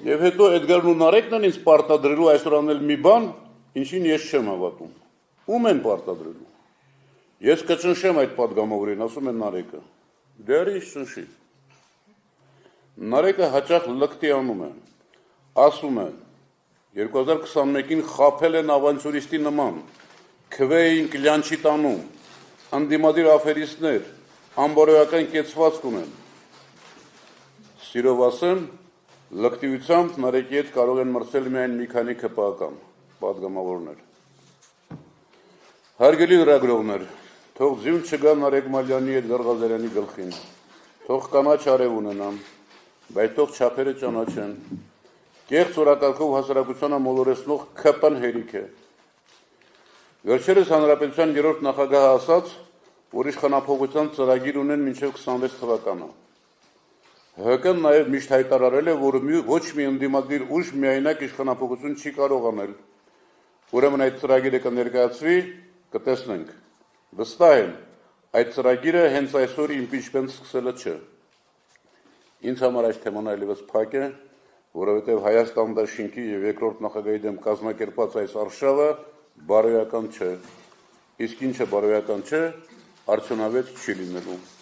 Եվ հետո Էդգարն ու Նարեկն են ինձ պարտադրելու այսօր անել մի բան, ինչին ես չեմ հավատում։ Ում են պարտադրելու։ Ես կճնշեմ այդ պատգամավորին, ասում են Նարեկը։ Դե արի ճնշի։ Նարեկը հաճախ լկտի անում է, ասում է 2021-ին խաբել են ավանցյուրիստի նման, քվե էին կլյանչի տանում, անդիմադիր աֆերիստներ, անբարոյական կեցվածք ունեն։ Սիրով ասեմ, լկտիությամբ Նարեկի հետ կարող են մրցել միայն մի քանի ԿՊԱ-ական պատգամավորներ։ Հարգելի լրագրողներ, թող ձյուն չգա Նարեկ Մալյանի հետ Գարղազարյանի գլխին, թող կանաչ արև ունենան, բայց թող չափերը ճանաչեն, կեղծ օրակարգով հասարակությանը մոլորեցնող ԿՊ-ն հերիք է։ Վերջերս Հանրապետության 3-րդ նախագահը ասաց, որ իշխանափոխության ծրագիր ունեն մինչև 26 թվականը։ ՀԿ-ն նաև միշտ հայտարարել է, որ ոչ մի ընդդիմադիր ուժ միայնակ իշխանափոխություն չի կարող անել։ Ուրեմն այդ ծրագիրը կներկայացվի, կտեսնենք։ Վստահ եմ, այդ ծրագիրը հենց այսօր իմպիչմենտ սկսելը չէ։ Ինձ համար այս թեման այլևս փակ է, որովհետև Հայաստան դաշինքի եւ երկրորդ նախագահի դեմ կազմակերպած այս արշավը բարոյական չէ։ Իսկ ինչը բարոյական չէ, արդյունավետ չի լինելու։